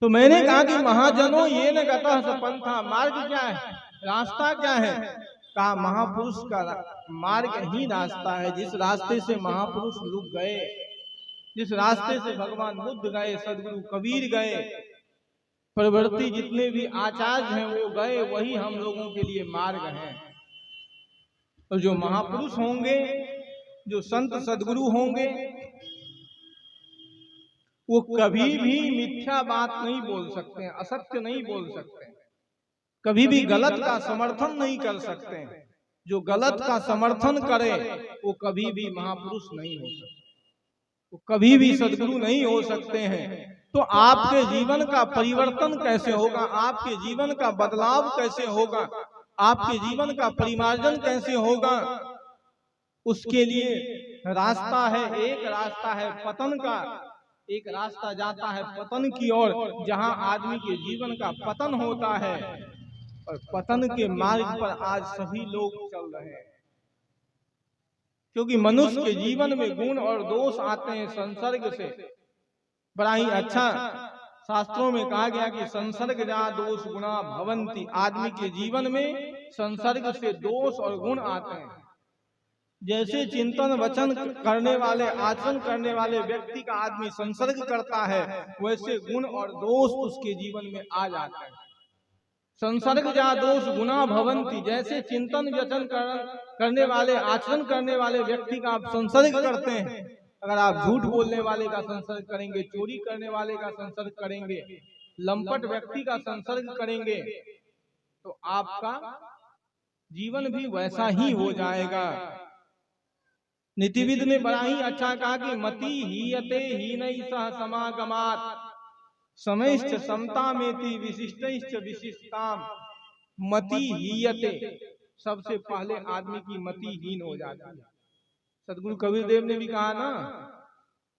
तो मैंने कहा कि महाजनों ये न गतः सपंथा, मार्ग क्या है, रास्ता क्या है? कहा महापुरुष का मार्ग ही रास्ता है। जिस रास्ते से महापुरुष लोग गए, जिस रास्ते से भगवान बुद्ध गए, सदगुरु कबीर गए, प्रवृत्ति जितने भी आचार्य हैं वो गए, वही हम लोगों के लिए मार्ग है। और जो महापुरुष होंगे, जो संत सदगुरु होंगे, वो कभी भी मिथ्या बात नहीं बोल सकते हैं, असत्य नहीं बोल सकते हैं, कभी भी गलत का समर्थन नहीं कर सकते हैं। जो गलत का समर्थन करे वो कभी भी महापुरुष नहीं हो सकते, वो कभी भी सदगुरु नहीं हो सकते हैं। तो आपके जीवन का परिवर्तन कैसे होगा, आपके जीवन का बदलाव कैसे होगा, आपके जीवन का परिमार्जन कैसे होगा, उसके लिए रास्ता है, एक रास्ता है पतन का, एक रास्ता जाता है पतन की ओर, जहां आदमी के जीवन का पतन होता है। और पतन के मार्ग पर आज सभी लोग चल रहे हैं, क्योंकि मनुष्य के जीवन में गुण और दोष आते हैं संसर्ग से। बड़ा ही अच्छा शास्त्रों में कहा गया कि संसर्ग जा दोष गुणा भवंती, आदमी के जीवन में संसर्ग से दोष और गुण आते हैं। जैसे चिंतन वचन करने वाले, आचरण करने वाले व्यक्ति का आदमी संसर्ग करता है, वैसे गुण और दोष उसके जीवन में आ जाता है। संसर्ग जा दोष गुना भवंती, जैसे चिंतन वचन करने वाले, आचरण करने वाले व्यक्ति का आप संसर्ग करते हैं, अगर आप झूठ बोलने वाले का संसर्ग करेंगे, चोरी करने वाले का संसर्ग करेंगे, लंपट व्यक्ति का संसर्ग करेंगे, तो आपका जीवन भी वैसा ही हो जाएगा। नीतिविद ने बड़ा ही अच्छा कहा कि मति हीयते हीनैः सह समागमात्, समैश्च समतामेति विशिष्टैश्च विशिष्टाम। मति हीयते, सबसे पहले आदमी की मति हीन हो जाती है। सदगुरु कबीर देव ने भी कहा ना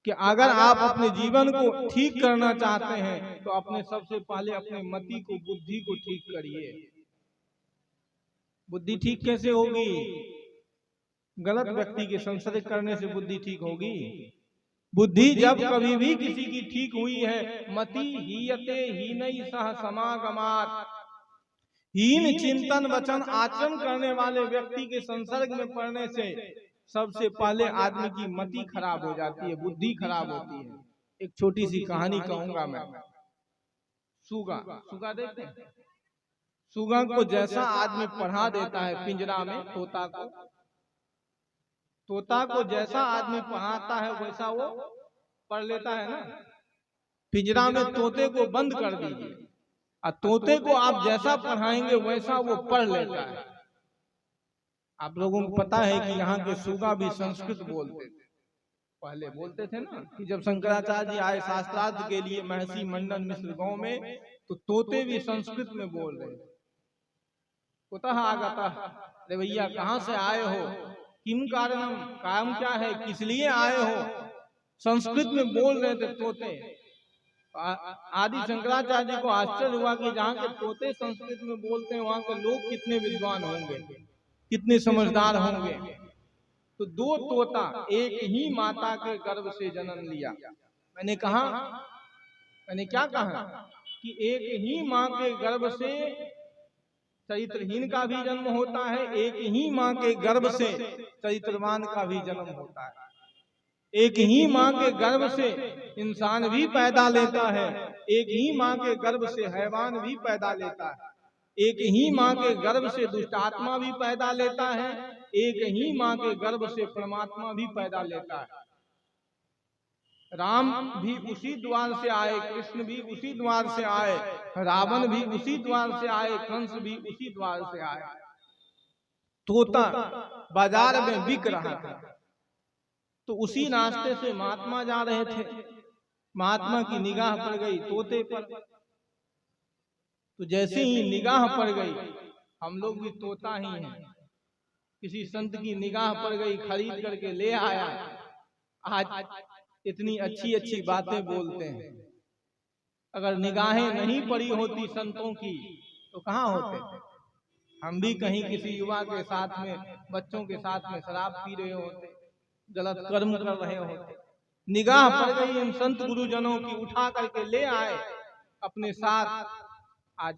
कि अगर आप अपने जीवन को ठीक करना चाहते हैं तो अपने सबसे पहले अपने मति को, बुद्धि को ठीक करिए। बुद्धि ठीक कैसे होगी? गलत व्यक्ति के संसर्ग करने से बुद्धि ठीक होगी? बुद्धि जब कभी भी किसी की ठीक हुई है, मति हीयते हीनैः सह समागमात्, हीन चिंतन वचन आचरण करने वाले व्यक्ति के संसर्ग में पड़ने से सबसे पहले आदमी की मति खराब हो जाती है, बुद्धि खराब होती है। एक छोटी सी कहानी कहूंगा मैं। सुगा देखते हैं? सुगा को जैसा आदमी पढ़ा देता है पिंजरा में, तोता को जैसा आदमी पढ़ाता है वैसा वो पढ़ लेता है ना। पिंजरा में तोते को बंद कर दीजिए और तोते को आप जैसा पढ़ाएंगे वैसा वो पढ़ लेता है। आप लोगों को पता है कि यहाँ के सुगा भी संस्कृत बोलते थे, पहले बोलते थे ना, कि जब शंकराचार्य जी आए शास्त्रार्थ के लिए महर्षि मंडन मिश्र गांव में, तो तोते भी संस्कृत में बोल रहे थे। कुतः आगता, अरे भैया कहाँ से आए हो, किम कारणम, काम क्या है, किस लिए आए हो, संस्कृत में बोल रहे थे तोते। आदि शंकराचार्य जी को आश्चर्य हुआ कि जहाँ के तोते संस्कृत में बोलते हैं वहां के लोग कितने विद्वान होंगे, कितने समझदार होंगे। तो दो तोता एक ही माता के गर्भ से जन्म लिया। मैंने क्या कहा कि एक ही माँ के गर्भ से चरित्रहीन का भी जन्म होता है, एक ही माँ के गर्भ से चरित्रवान का भी जन्म होता है, एक ही माँ के गर्भ से इंसान भी पैदा लेता है, एक ही माँ के गर्भ से हैवान भी पैदा लेता है, एक ही माँ के गर्भ से दुष्ट आत्मा भी पैदा लेता है, एक ही माँ के गर्भ से परमात्मा भी पैदा लेता है। राम भी उसी द्वार से आए, कृष्ण भी उसी द्वार से आए, रावण भी उसी द्वार से आए, कंस भी उसी द्वार से आए। तोता बाजार में बिक रहा था, तो उसी रास्ते से महात्मा जा रहे थे, महात्मा की निगाह पड़ गई तोते पर। तो जैसे ही निगाह पड़ गई, हम लोग भी तोता ही हैं, किसी संत की निगाह पड़ गई, खरीद करके ले आया। आज इतनी अच्छी अच्छी बातें बोलते हैं, अगर निगाहें नहीं पड़ी होती संतों की तो कहाँ होते? हम भी कहीं किसी युवा के साथ में, बच्चों के साथ में शराब पी रहे होते, गलत कर्म कर रहे होते। निगाह पड़ गई इन संत गुरुजनों की, उठा करके ले आए, अपने साथ आज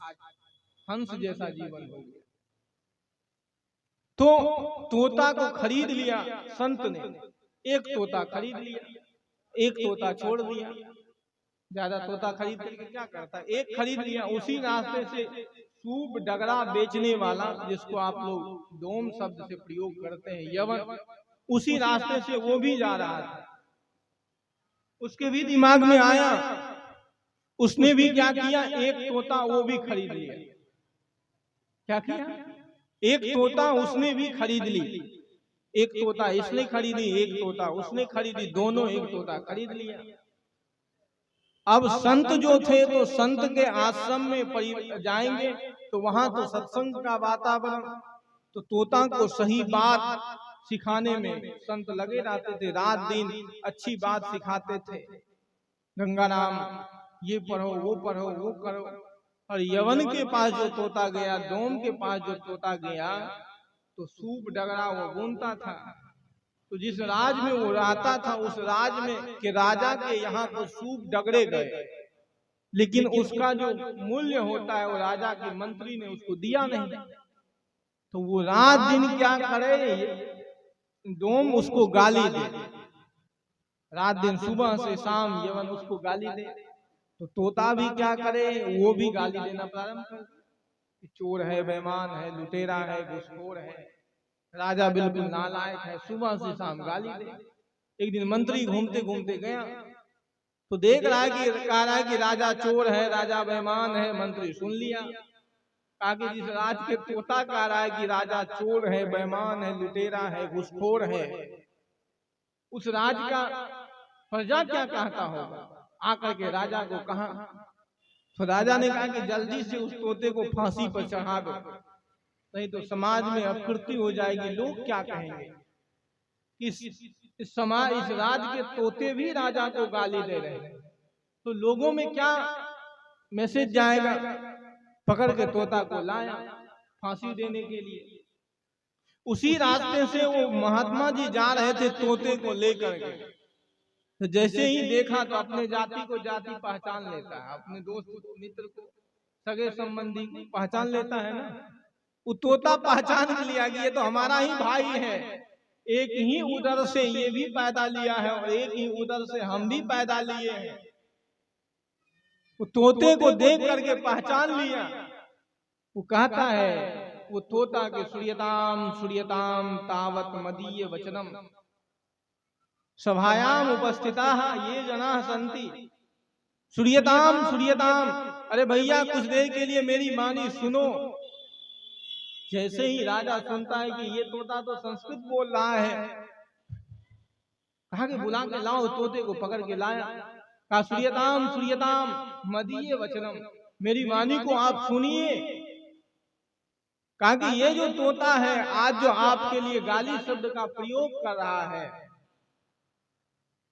हंस जैसा जीवन हो गया। तो तोता को खरीद लिया संत ने, एक तोता खरीद लिया, एक तोता छोड़ दिया। ज्यादा तोता खरीद करके क्या करता है, एक खरीद लिया। उसी रास्ते से सूप डगरा बेचने वाला, जिसको आप लोग डोम शब्द से प्रयोग करते हैं, यवन, उसी रास्ते से वो भी जा रहा था। उसके भी दिमाग में आया, उसने भी क्या किया, एक तोता वो भी खरीद लिया। क्या किया, एक तोता उसने भी खरीद ली। एक तोता इसने खरीदी, एक तोता उसने खरीदी, दोनों एक तोता खरीद लिया। अब संत जो थे तो संत के आश्रम में जाएंगे तो वहां तो सत्संग का वातावरण, तो तोता को सही बात सिखाने में संत लगे रहते थे, रात दिन अच्छी बात सिखाते थे। गंगा नाम ये पढ़ो, वो पढ़ो, वो करो। और यवन के पास जो तोता गया, डोम के पास जो तोता गया, तो सूप डगरा वो बुनता था। तो जिस राज में वो रहता था, उस राज में के राजा के यहाँ तो सूप डगरे गए, लेकिन उसका जो मूल्य होता है वो राजा के मंत्री ने उसको दिया नहीं। तो वो रात दिन क्या करे, डोम उसको गाली दे, रात दिन सुबह से शाम यवन उसको गाली दे। तो तोता भी क्या करे, वो भी गाली देना प्रारंभ कर, चोर है, बेईमान है, लुटेरा है, घूसखोर है, राजा बिल्कुल नालायक है, सुबह से शाम गाली दे। एक दिन मंत्री घूमते घूमते गया तो देख रहा है कि कह रहा है कि राजा चोर है, राजा बेईमान है। मंत्री सुन लिया, कहा कि जिस राज के तोता कह रहा है कि राजा चोर है, बेईमान है, लुटेरा है, घूसखोर है, उस राज का प्रजा क्या कहता होगा। आकर के राजा को कहा, तो राजा ने कहा कि जल्दी से उस तोते को फांसी पर चढ़ा दो, नहीं तो समाज में अपकीर्ति हो जाएगी, लोग क्या कहेंगे। इस समाज, इस राज के तोते भी राजा को गाली दे रहे हैं, तो लोगों में क्या मैसेज जाएगा। पकड़ के तोता को लाया फांसी देने के लिए। उसी रास्ते से वो महात्मा जी जा रहे थे तोते को लेकर के, तो जैसे ही देखा तो अपने जाति को जाति पहचान लेता है, अपने दोस्त मित्र को, सगे संबंधी को पहचान लेता है ना। वो तोता पहचान लिया कि ये तो हमारा ही भाई है, एक ही उदर से ये भी पैदा लिया है और एक ही उदर से हम भी पैदा लिए हैं। वो तोते को देख करके पहचान लिया। वो कहता है, वो तोता के सूर्यताम सूर्यताम तावत मदीय वचनम सभायाम उपस्थिता ये जना संति सूर्यताम सूर्यताम। अरे भैया कुछ देर के लिए मेरी वाणी सुनो। जैसे ही राजा सुनता है कि ये तोता तो संस्कृत बोल रहा है, कहा कि बुला के लाओ। तोते को पकड़ के लाया, कहा सूर्यताम सूर्यताम मदीय वचनम, मेरी वाणी को आप सुनिए। कहा कि ये जो तोता है आज जो आपके लिए गाली शब्द का प्रयोग कर रहा है,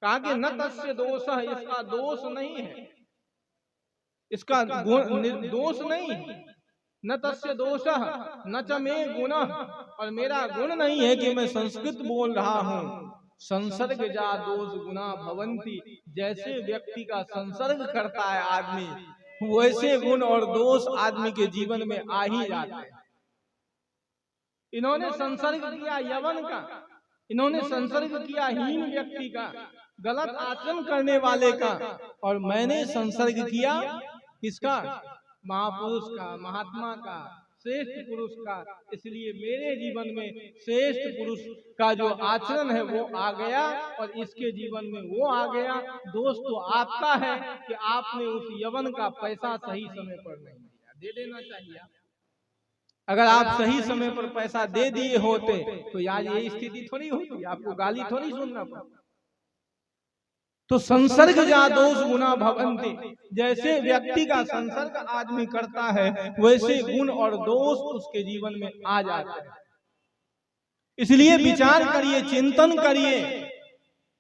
कहा कि न तस्य दोष, इसका दोष नहीं है, इसका दोष नहीं है। न तस्य दोष न च मे गुण, और मेरा गुण नहीं है कि मैं संस्कृत बोल रहा हूँ। संसर्ग जा दोष गुना भवंती, जैसे व्यक्ति का संसर्ग करता है आदमी, वैसे गुण और दोष आदमी के जीवन में आ ही जाते हैं। इन्होंने संसर्ग किया यवन का, इन्होंने संसर्ग किया हीन व्यक्ति का, गलत आचरण करने वाले का, और मैंने संसर्ग किया किसका, महापुरुष का, महात्मा का, श्रेष्ठ पुरुष का। इसलिए मेरे जीवन में श्रेष्ठ पुरुष का जो आचरण है वो आ गया और इसके जीवन में वो आ गया। दोष तो आपका है कि आपने उस यवन का पैसा सही समय पर नहीं दिया। दे देना चाहिए। अगर आप सही समय पर पैसा दे दिए होते तो आज ये स्थिति थोड़ी होती, आपको गाली थोड़ी सुनना पड़ता। तो संसर्ग जा दोष गुना भवंती, जैसे व्यक्ति का संसर्ग आदमी करता है वैसे गुण और दोष उसके जीवन में आ जाता है। इसलिए विचार करिए, चिंतन करिए।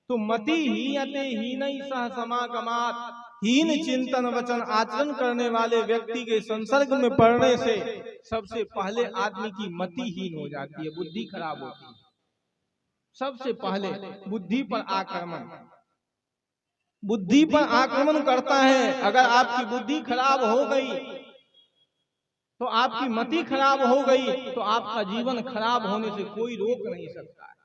तो मति हीयते हीनई सह समागमात, हीन चिंतन वचन आचरण करने वाले व्यक्ति के संसर्ग में पड़ने से सबसे पहले आदमी की मति हीन हो जाती है, बुद्धि खराब होती है। सबसे पहले बुद्धि पर आक्रमण। बुद्धि पर आक्रमण करता है। अगर आपकी बुद्धि खराब हो गई तो आपकी मति खराब हो गई तो आपका जीवन खराब होने से कोई रोक नहीं सकता है।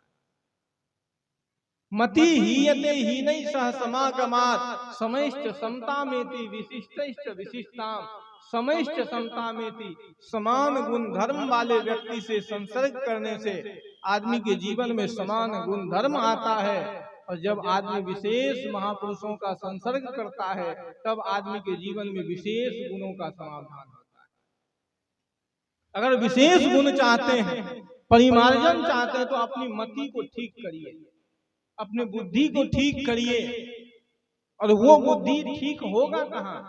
मति हीयते हीनै सह समागमात् समैश्च समतामेति विशिष्टैश्च विशिष्टाम। समैश्च समतामेति समान गुण धर्म वाले व्यक्ति से संसर्ग करने से आदमी के जीवन में समान गुण धर्म आता है। और जब आदमी विशेष महापुरुषों का संसर्ग करता है तब आदमी के जीवन में विशेष गुणों का समाधान होता है। अगर विशेष गुण चाहते हैं, परिमार्जन चाहते हैं तो अपनी मति को ठीक करिए, अपने बुद्धि को ठीक करिए। और वो बुद्धि ठीक होगा कहाँ?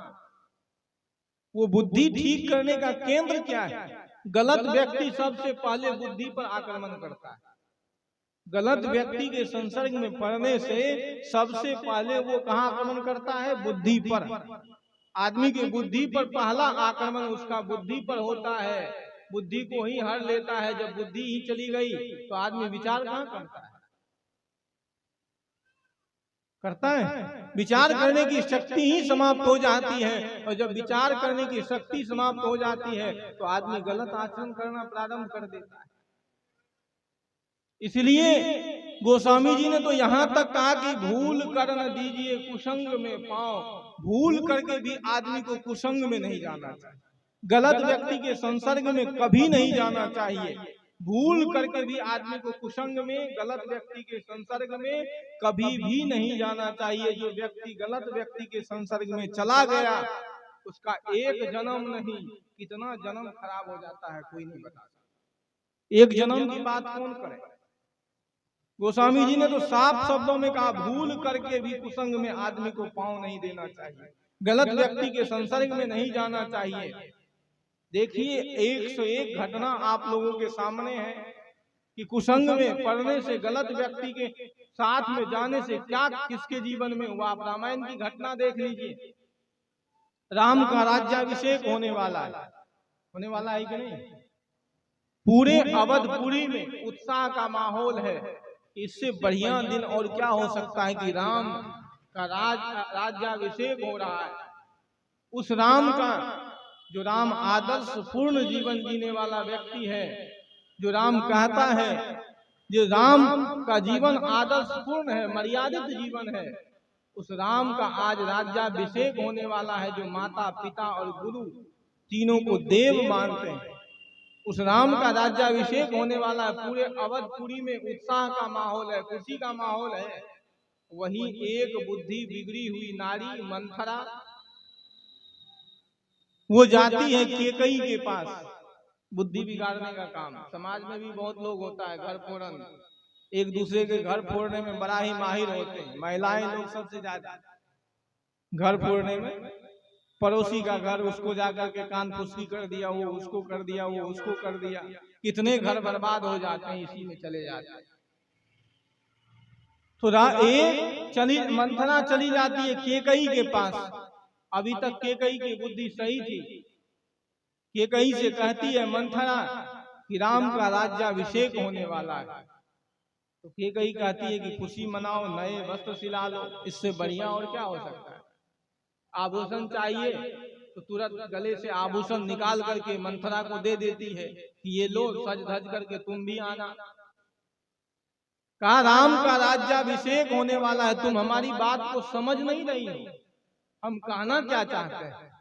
वो बुद्धि ठीक करने का केंद्र क्या है? गलत व्यक्ति सबसे पहले बुद्धि पर आक्रमण करता है। गलत व्यक्ति के संसर्ग में पड़ने से सबसे पहले वो कहाँ आक्रमण करता है? बुद्धि पर। आदमी की बुद्धि पर पहला आक्रमण उसका बुद्धि पर होता है। बुद्धि को ही हर लेता है। जब बुद्धि ही चली गई तो आदमी विचार कहाँ करता है? करता है? विचार करने की शक्ति ही समाप्त हो जाती है। और जब विचार करने की शक्ति समाप्त हो जाती है तो आदमी गलत आचरण करना प्रारंभ कर देता है। इसलिए गोस्वामी जी ने तो यहाँ तक कहा कि भूल कर न दीजिए कुसंग में पांव। भूल करके भी आदमी को कुसंग में नहीं जाना चाहिए, गलत व्यक्ति के संसर्ग में कभी नहीं जाना चाहिए। भूल करके भी आदमी को कुसंग में, गलत व्यक्ति के संसर्ग में कभी भी नहीं जाना चाहिए। जो व्यक्ति गलत व्यक्ति के संसर्ग में चला गया उसका एक जन्म नहीं कितना जन्म खराब हो जाता है कोई नहीं बता सकता। एक जन्म की बात कौन करे? गोस्वामी जी ने तो साफ शब्दों में कहा भूल करके भी कुसंग में आदमी को पांव नहीं देना चाहिए, गलत व्यक्ति के संसर्ग में नहीं जाना चाहिए। देखिए 101 घटना आप लोगों के सामने है कि कुसंग में पड़ने से, गलत व्यक्ति के साथ में जाने से क्या किसके जीवन में हुआ। आप रामायण की घटना देख लीजिए। राम का राज्याभिषेक होने वाला है कि नहीं? पूरे अवधपुरी में उत्साह का माहौल है। इससे बढ़िया दिन और क्या हो सकता है कि राम का राज्याभिषेक हो रहा है। उस राम का, जो राम आदर्श पूर्ण जीवन जीने वाला व्यक्ति है, जो राम कहता है, जो राम का जीवन आदर्श पूर्ण है, मर्यादित जीवन है, उस राम का आज राज्याभिषेक होने वाला है। जो माता पिता और गुरु तीनों को देव मानते हैं, उस राम का राज्याभिषेक होने वाला है। पूरे अवधपुरी में उत्साह का माहौल है, खुशी का माहौल है। वही एक बुद्धि बिगड़ी हुई नारी मंथरा, वो जाती है केकई के पास। बुद्धि बिगाड़ने का काम समाज में भी बहुत लोग होता है। घर फोड़न, एक दूसरे के घर फोड़ने में बड़ा ही माहिर होते हैं। महिलाएं लोग सबसे ज्यादा घर फोड़ने में। पड़ोसी का घर, उसको जाकर के कान फुसकी कर दिया, वो उसको कर दिया, वो उसको कर दिया। कितने घर बर्बाद हो जाते हैं, इसी में चले जाते हैं। तो मंथरा चली जाती है केकई के पास। अभी तक केकई की बुद्धि सही थी। केकई से कहती है मंथरा कि राम का राज्याभिषेक होने वाला है। तो केकई कहती है कि खुशी मनाओ, नए वस्त्र सिला लो, इससे बढ़िया और क्या हो सकता है। आभूषण चाहिए तो तुरंत गले से आभूषण निकाल करके मंथरा को दे देती है कि ये लो, सज धज करके तुम भी आना। कहा राम का राज्याभिषेक होने वाला है, तुम हमारी बात को समझ नहीं रही हो। हम कहना क्या चाहते हैं,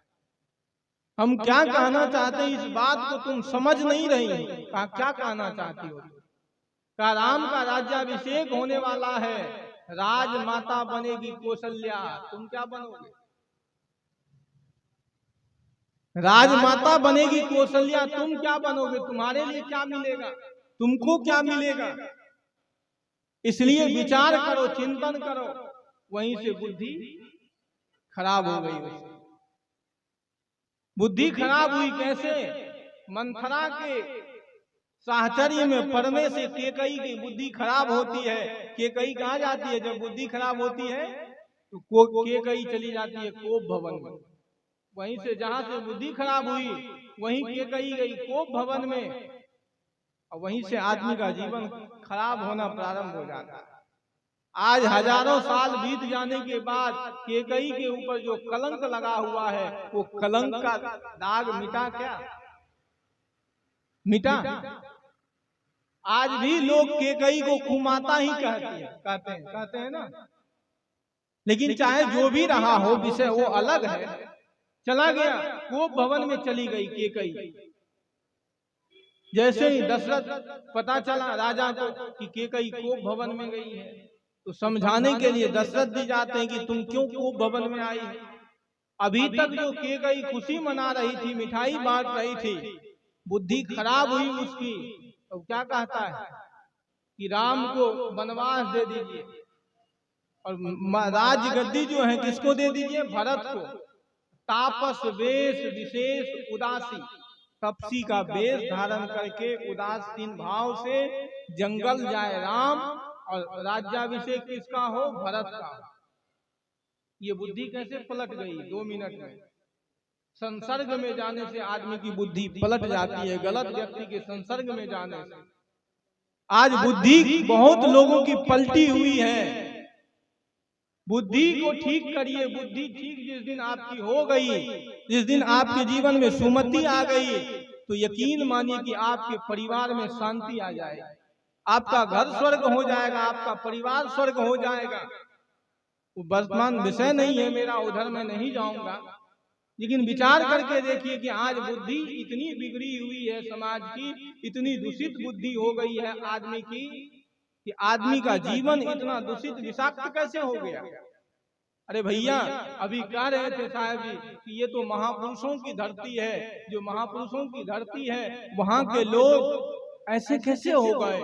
हम क्या कहना चाहते हैं, इस बात को तुम समझ नहीं रही हो। कहा क्या कहना चाहती हो? कहा राम का राज्याभिषेक होने वाला है, राजमाता बनेगी कौशल्या। तुम क्या बनोगे? राजमाता बनेगी कौशल्या, तुम क्या बनोगे? तुम्हारे लिए क्या मिलेगा? तुमको क्या मिलेगा? इसलिए विचार करो, चिंतन करो। वहीं से बुद्धि खराब हो गई। बुद्धि खराब हुई कैसे? मंथरा के साहचर्य में पड़ने से केकई की बुद्धि खराब होती है। केकई कहाँ जाती है जब बुद्धि खराब होती है? तो केकई चली जाती है कोप भवन में। वहीं से जहां से बुद्धि खराब हुई वहीं केकई गई कोप भवन में, और वहीं से आदमी का जीवन खराब होना प्रारंभ हो जाता है। आज हजारों साल बीत जाने के बाद कैकई के ऊपर जो कलंक लगा हुआ है, वो कलंक का दाग मिटा क्या? मिटा? आज भी लोग कैकई को कुमाता ही कहते हैं ना। लेकिन चाहे जो भी रहा हो, विषय वो अलग है। चला गया, कोप भवन में चली गई कैकई। जैसे ही दशरथ पता चला राजा को कि कैकई कोप भवन में गई है, तो समझाने के लिए दशरथ जी जाते हैं कि तुम क्यों कोप भवन में आई है? अभी तक जो कैकई खुशी मना रही थी, मिठाई बांट रही थी, बुद्धि खराब हुई उसकी, तो क्या कहता है कि राम को वनवास दे दीजिए और राज गद्दी जो है किसको दे दीजिए? भरत को। तापस वेश विशेष उदासी, तपसी का वेश धारण करके उदासीन भाव से जंगल जाए राम, और राज्याभिषेक किसका हो? भरत का। ये बुद्धि कैसे पलट गई 2 मिनट में? संसर्ग में जाने से आदमी की बुद्धि पलट जाती है, गलत व्यक्ति के संसर्ग में जाने से। आज बुद्धि बहुत लोगों की पलटी हुई है। बुद्धि को ठीक करिए। बुद्धि ठीक जिस दिन आपकी हो गई, जिस दिन आपके जीवन में सुमति आ गई, तो यकीन मानिए कि आपके परिवार में शांति आ जाएगी, आपका घर स्वर्ग हो जाएगा, आपका परिवार स्वर्ग हो जाएगा। वो वर्तमान विषय नहीं है मेरा, उधर मैं नहीं जाऊंगा, लेकिन विचार करके देखिए कि आज बुद्धि इतनी बिगड़ी हुई है समाज की, इतनी दूषित बुद्धि हो गई है आदमी की, कि आदमी का जीवन इतना दूषित विषाक्त कैसे हो गया? अरे भैया, अभी कह रहे थे साहब जी कि ये तो महापुरुषों की धरती है, जो महापुरुषों की धरती है वहां के लोग ऐसे कैसे हो गए?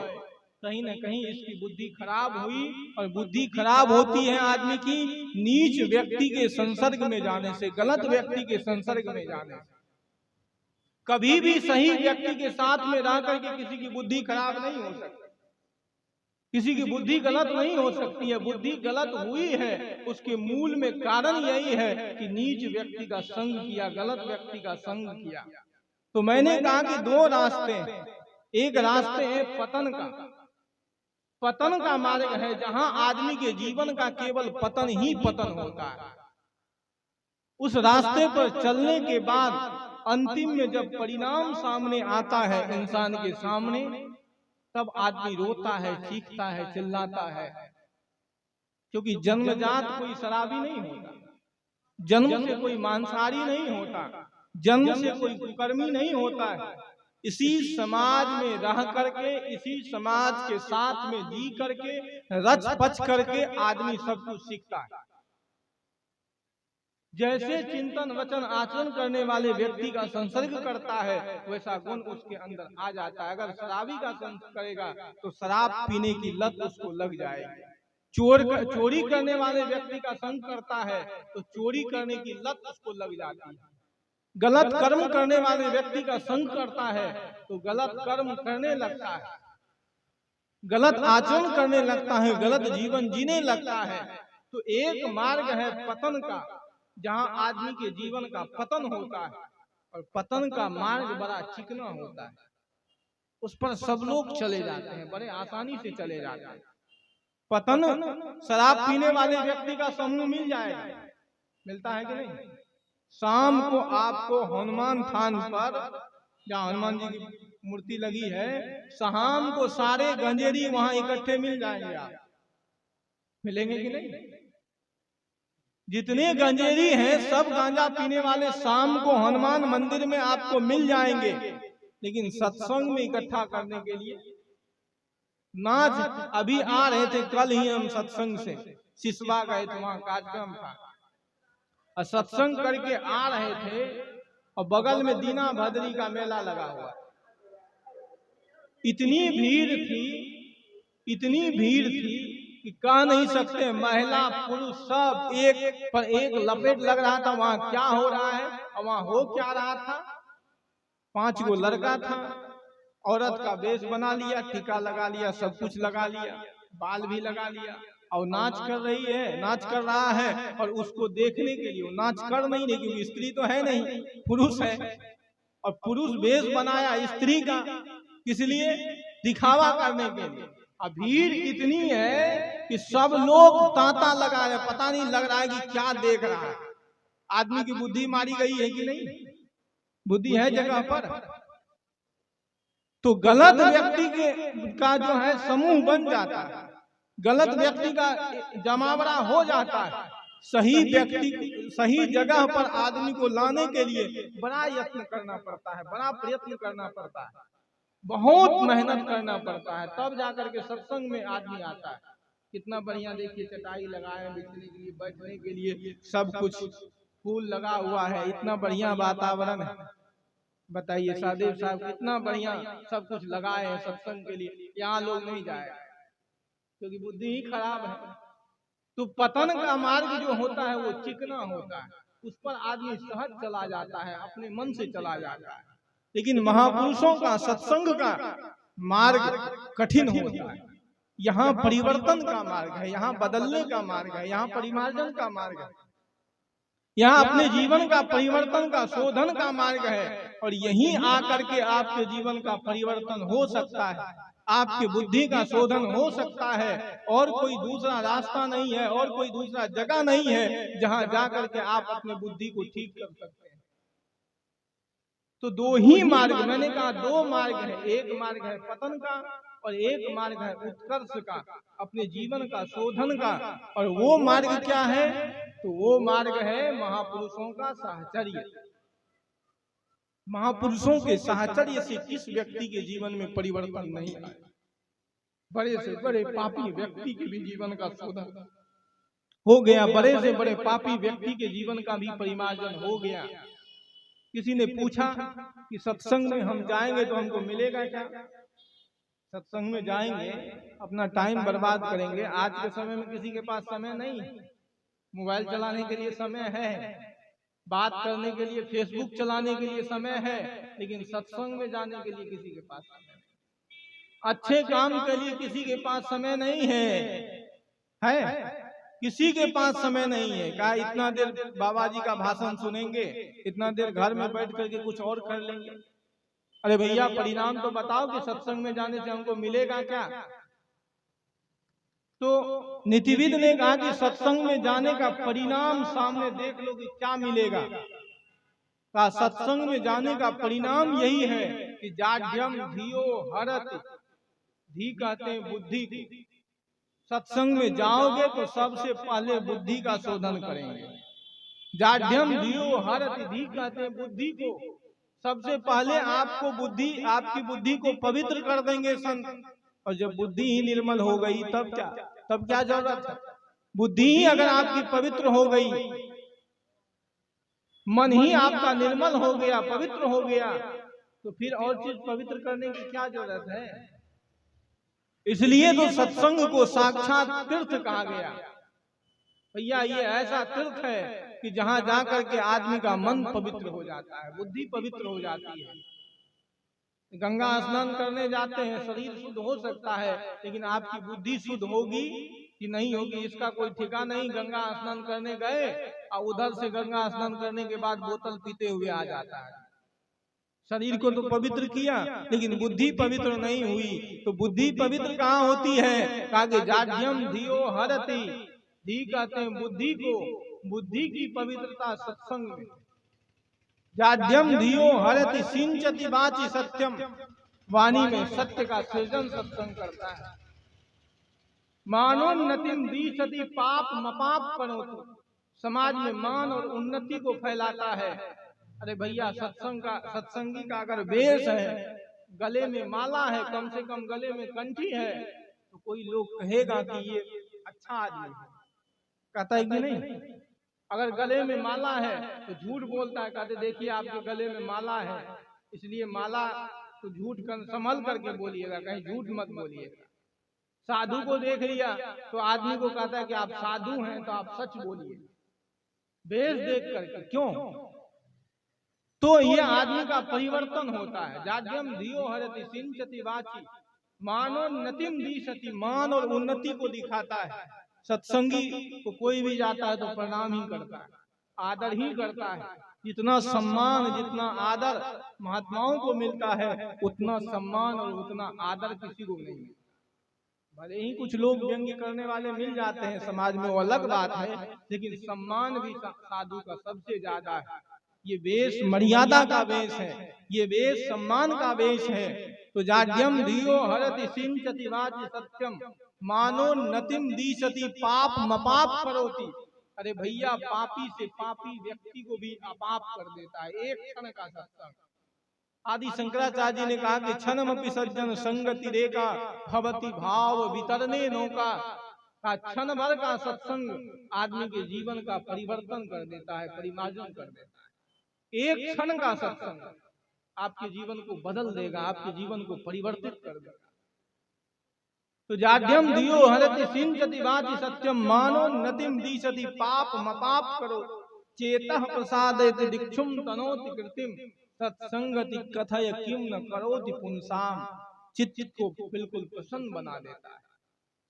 कहीं न कहीं इसकी बुद्धि खराब हुई, और बुद्धि खराब होती है आदमी की नीच व्यक्ति के संसर्ग में जाने से, गलत व्यक्ति के संसर्ग में जाने से। कभी भी सही व्यक्ति के साथ में रह करके किसी की बुद्धि खराब नहीं हो सकती, किसी की बुद्धि गलत नहीं हो सकती है। बुद्धि गलत हुई है, उसके मूल में कारण यही है कि नीच व्यक्ति का संग किया, गलत व्यक्ति का संग किया। तो मैंने कहा कि 2 रास्ते हैं। एक रास्ते है पतन का, पतन का मार्ग है जहां आदमी के जीवन का केवल पतन ही पतन होता है। उस रास्ते पर चलने के बाद अंतिम में जब परिणाम सामने आता है इंसान के सामने, तब आदमी रोता है, चीखता है, चिल्लाता है। क्योंकि जन्मजात कोई शराबी नहीं होता, जन्म से कोई मांसाहारी नहीं होता, जन्म से कोई कुकर्मी नहीं होता है। इसी समाज में रह करके, इसी समाज के साथ में जी करके, रच पच करके आदमी सब कुछ सीखता है। जैसे चिंतन वचन आचरण करने वाले व्यक्ति का संसर्ग करता है, वैसा गुण उसके अंदर आ जाता है। अगर शराबी का संसर्ग करेगा तो शराब पीने की लत उसको लग जाएगी। चोरी करने वाले व्यक्ति का संग करता है तो चोरी करने की लत उसको लग जाती है। गलत कर्म करने वाले व्यक्ति का संग करता है तो गलत कर्म करने लगता है, गलत आचरण करने लगता है, गलत जीवन जीने लगता है। तो एक मार्ग है पतन का, जहां आदमी के जीवन का पतन होता है, और पतन का मार्ग बड़ा चिकना होता है, उस पर सब लोग चले जाते हैं, बड़े आसानी से चले जाते हैं। पतन शराब पीने वाले व्यक्ति का समूह मिल जाएगा, मिलता है कि नहीं? शाम को आपको हनुमान थान पर, जहाँ हनुमान जी की मूर्ति लगी है, शाम को सारे गंजेरी वहां इकट्ठे मिल जाएंगे। आप मिलेंगे कि नहीं? जितने गंजेरी हैं सब गांजा पीने वाले शाम को हनुमान मंदिर में आपको मिल जाएंगे। लेकिन सत्संग में इकट्ठा करने के लिए नाच, अभी आ रहे थे कल ही हम सत्संग से सिसवा गए थे, वहां कार्यक्रम था, और सत्संग करके आ रहे थे और बगल में दीना भद्री का मेला लगा हुआ। इतनी भीड़ थी, इतनी भीड़ थी कि कह नहीं सकते, महिला पुरुष सब एक पर एक लपेट लग रहा था। वहां क्या हो रहा है और वहां हो क्या रहा था? 5 गो लड़का था, औरत का वेश बना लिया, टीका लगा लिया, सब कुछ लगा लिया, बाल भी लगा लिया, और नाच कर रही है, नाच कर रहा है। और उसको देखने के लिए, वो नाच कर नहीं रही क्योंकि स्त्री तो है नहीं, पुरुष है, और पुरुष वेश बनाया स्त्री का, किस लिए? दिखावा करने के लिए। अब भीड़ इतनी है कि सब लोग तांता लगा रहे, पता नहीं लग रहा है कि क्या देख रहा है। आदमी की बुद्धि मारी गई है कि नहीं? बुद्धि है जगह पर। तो गलत व्यक्ति का जो है समूह बन जाता है, गलत व्यक्ति का जमावड़ा हो जाता है। सही व्यक्ति सही जगह पर आदमी को लाने के लिए बड़ा यत्न करना पड़ता है, बड़ा प्रयत्न करना पड़ता है, बहुत मेहनत करना पड़ता है, तब जाकर के सत्संग में आदमी आता है। कितना बढ़िया देखिए, चटाई लगाए बिछने के लिए, बैठने के लिए सब कुछ, फूल लगा हुआ है, इतना बढ़िया वातावरण है। बताइए सादेव साहब, कितना बढ़िया सब कुछ लगाए हैं सत्संग के लिए, यहाँ लोग नहीं जाए क्योंकि बुद्धि ही खराब है। तो पतन का मार्ग जो होता है वो चिकना होता है, उस पर आदमी सहज चला जाता है, अपने मन से चला जाता है। लेकिन महापुरुषों का सत्संग का मार्ग कठिन होता है। यहाँ परिवर्तन का मार्ग है, यहाँ बदलने का मार्ग है, यहाँ परिमार्जन का मार्ग है, यहाँ अपने जीवन का परिवर्तन का शोधन का मार्ग है। और यहीं आकर के आपके जीवन का परिवर्तन हो सकता है, आपकी बुद्धि का शोधन हो सकता है। और कोई दूसरा रास्ता नहीं है, और कोई दूसरा जगह नहीं है जहां जाकर के आप अपनी बुद्धि को ठीक कर सकते हैं। तो दो ही मार्ग, मैंने कहा दो मार्ग है, एक मार्ग है पतन का और एक मार्ग है उत्कर्ष का, अपने जीवन का शोधन का। और वो मार्ग क्या है? तो वो मार्ग है महापुरुषों का साहचर्य। महापुरुषों के साहचर्य से किस व्यक्ति के जीवन में परिवर्तन नहीं आए? बड़े से बड़े पापी व्यक्ति के भी जीवन का शोधन हो गया, बड़े से बड़े पापी व्यक्ति के जीवन का भी परिमार्जन हो गया। किसी ने पूछा कि सत्संग में हम जाएंगे तो हमको मिलेगा क्या? सत्संग में जाएंगे, अपना टाइम बर्बाद करेंगे। आज के समय में किसी के पास समय नहीं, मोबाइल चलाने के लिए समय है, बात करने के लिए फेसबुक चलाने के लिए समय है, लेकिन सत्संग में जाने के लिए किसी के पास समय नहीं, अच्छे काम के लिए किसी के पास समय नहीं है किसी के पास समय नहीं है। कहा इतना देर बाबा जी का भाषण सुनेंगे, इतना देर घर में बैठ करके कुछ और कर लेंगे। अरे भैया परिणाम तो बताओ कि सत्संग में जाने से हमको मिलेगा क्या? तो नीतिविद ने कहा कि सत्संग में जाने का परिणाम सामने देख लो कि क्या मिलेगा। का सत्संग में जाने का परिणाम यही है कि जाड्यम धियो हरति, धी कहते हैं बुद्धि को। सत्संग में जाओगे तो सबसे पहले बुद्धि का शोधन करेंगे। जाड्यम धियो हरति, धी कहते हैं बुद्धि को। सबसे पहले आपको बुद्धि, आपकी बुद्धि को पवित्र कर देंगे संत। और जब बुद्धि ही निर्मल हो गई तब क्या जरूरत है? बुद्धि ही अगर आपकी पवित्र हो गई, मन ही आपका निर्मल हो गया, पवित्र हो गया, तो फिर और चीज पवित्र करने की क्या जरूरत है? इसलिए तो सत्संग को साक्षात तीर्थ कहा गया। भैया ये ऐसा तीर्थ है कि जहां जाकर के आदमी का मन पवित्र हो जाता है, बुद्धि पवित्र हो जाती है। गंगा स्नान करने जाते हैं, शरीर शुद्ध हो सकता है, लेकिन आपकी बुद्धि शुद्ध होगी कि नहीं होगी इसका कोई ठिकाना नहीं। गंगा स्नान करने गए और उधर से गंगा स्नान करने के बाद बोतल पीते हुए आ जाता है। शरीर को तो पवित्र किया, लेकिन बुद्धि पवित्र नहीं हुई। तो बुद्धि पवित्र कहाँ होती है? कहा कि जाड्यम धियो हरति, धी कहते हैं बुद्धि को। बुद्धि की पवित्रता सत्संग में। जाड्यम धियो हरति सिंचति वाचि सत्यम, वाणी में सत्य का सृजन सत्संग करता है। मानोन्नतिम दीसति पाप मपाप पनोतु, समाज में मान और उन्नति को फैलाता है। अरे भैया सत्संगी का अगर वेश है, गले में माला है, कम से कम गले में कंठी है, तो कोई लोग कहेगा कि ये अच्छा आदमी है। कहता है कि नहीं? अगर गले में माला है तो झूठ बोलता है, कहते देखिए आपके गले में माला है, इसलिए माला तो झूठ संभल करके बोलिएगा, कहीं झूठ मत बोलिएगा। साधु को देख लिया तो आदमी को कहता है कि आप साधु हैं तो आप सच बोलिए, वेश देख करके। क्यों? तो ये आदमी का परिवर्तन होता है। जाड्यम धियो हरति सिंचति वाचि, मानोन्नतिम दीसति, मान और उन्नति को दिखाता है। सत्संगी को कोई भी जाता है तो प्रणाम ही करता है, आदर ही करता है। जितना सम्मान, जितना आदर महात्माओं को मिलता है, उतना सम्मान और उतना आदर किसी को नहीं मिलता। भले ही कुछ लोग व्यंग्य करने वाले मिल जाते हैं समाज में, वो अलग बात है, लेकिन सम्मान भी साधु का सबसे ज्यादा है। ये वेश मर्यादा का वेश है, ये वेश सम्मान का वेश है। तो जाड्यम धियो हरति सिंचति वाचि सत्यम मानो नतिम दीशति पाप मपाप करोति। अरे भैया, पापी से पापी व्यक्ति को भी अपाप कर देता है एक क्षण का सत्संग। आदि शंकराचार्य जी ने कहा कि क्षणमपि सज्जन संगति रेखा भवति भाव वितरणे नौका। का क्षण भर का सत्संग आदमी के जीवन का परिवर्तन कर देता है, परिमार्जन कर देता है। एक क्षण का सत्संग आपके जीवन को बदल देगा, आपके जीवन को परिवर्तित कर देगा। तो जाड्यम धियो हरति सिंचति वाचि सत्यम मानो नतिम दीशति पाप मपाप करो चेतः प्रसादयति दिक्षुम तनोति कृतिम सत्संगति कथय किम न करोति पुंसाम। चित्त को बिल्कुल प्रसन्न बना देता है।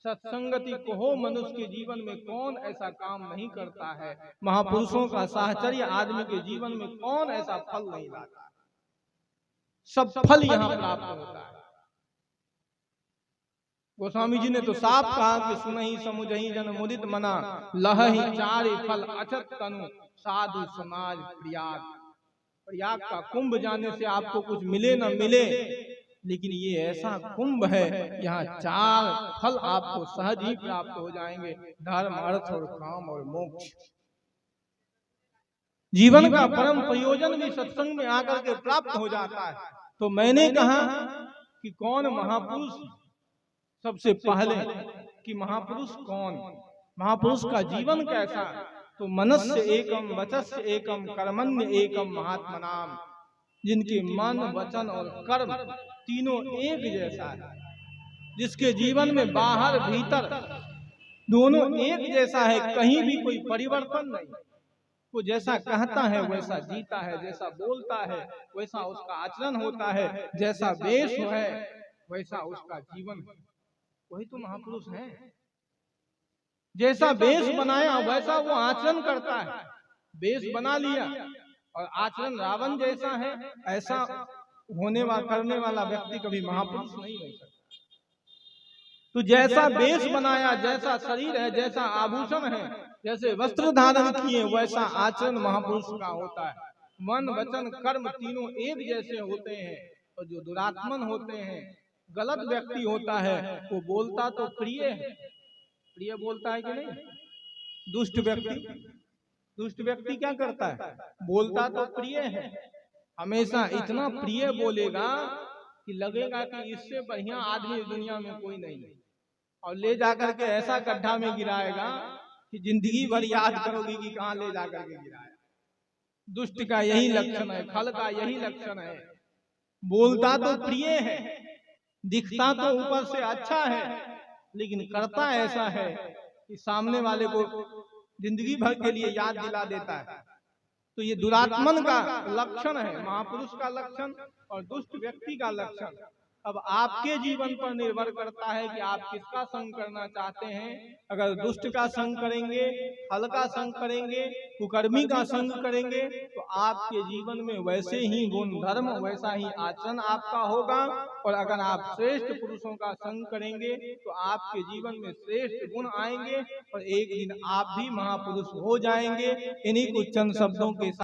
सत्संगति को हो मनुष्य के जीवन में कौन ऐसा काम नहीं करता है। महापुरुषों का साहचर्य आदमी के जीवन में कौन ऐसा फल नहीं लाता। सब फल यहाँ प्राप्त होता है। गोस्वामी जी ने तो साफ कहा कि सुनहि समुझहि जन मुदित मना लहहि चारि फल अचत तनु साधु समाज प्रयाग। प्रयाग का कुंभ जाने से आपको कुछ मिले न मिले, लेकिन ये ऐसा कुंभ है, यहाँ 4 फल आपको सहज ही प्राप्त हो जाएंगे, धर्म अर्थ और काम और मोक्ष। जीवन का परम प्रयोजन भी सत्संग में आकर के प्राप्त हो जाता है। तो मैंने कहा कि कौन महापुरुष सबसे पहले, कि महापुरुष कौन, महापुरुष का जीवन कैसा। तो मनस्य एकम वचस्य एकम कर्मण्य एकम महात्मनाम। जिनके मन वचन और कर्म तीनों एक जैसा है, जिसके जीवन में बाहर भीतर दोनों एक जैसा है, कहीं भी कोई परिवर्तन नहीं। वो जैसा कहता है वैसा जीता है, जैसा बोलता है वैसा उसका आचरण होता है, जैसा वेश है वैसा उसका जीवन है, वही तो महापुरुष है। जैसा वेश बनाया वैसा वो आचरण करता है। वेश बना लिया और आचरण रावण जैसा है, ऐसा होने वाला करने वाला व्यक्ति कभी महापुरुष नहीं हो सकता। तो जैसा वेश बनाया, जैसा शरीर है, जैसा आभूषण है, जैसे वस्त्र धारण किए, वैसा आचरण महापुरुष का होता है। मन वचन कर्म तीनों एक जैसे होते हैं। और जो दुरात्मन होते हैं, गलत व्यक्ति होता है, वो बोलता तो प्रिय है, प्रिय बोलता है कि नहीं। दुष्ट व्यक्ति क्या करता है, बोलता तो प्रिय है, हमेशा इतना प्रिय बोलेगा कि लगेगा कि इससे बढ़िया आदमी दुनिया में कोई नहीं है, और ले जाकर के ऐसा गड्ढा में गिराएगा कि जिंदगी भर याद करोगी कि कहां ले जाकर के गिराया। दुष्ट का यही लक्षण है, खल का यही लक्षण है। बोलता तो प्रिय है, दिखता तो ऊपर से अच्छा है, लेकिन करता ऐसा है कि सामने वाले को जिंदगी भर के लिए याद दिला देता है। तो ये दुरात्मन का लक्षण है, महापुरुष का लक्षण और दुष्ट व्यक्ति का लक्षण। अब आपके जीवन पर निर्भर करता है कि आप किसका संग करना चाहते हैं। अगर दुष्ट का संग करेंगे, फल का संग करेंगे, कुकर्मी का संग करेंगे, तो आपके जीवन में वैसे ही गुण धर्म, वैसा ही आचरण आपका होगा। और अगर आप श्रेष्ठ पुरुषों का संग करेंगे तो आपके जीवन में श्रेष्ठ गुण आएंगे और एक दिन आप भी महापुरुष हो जाएंगे। इन्हीं कुछ चंद शब्दों के साथ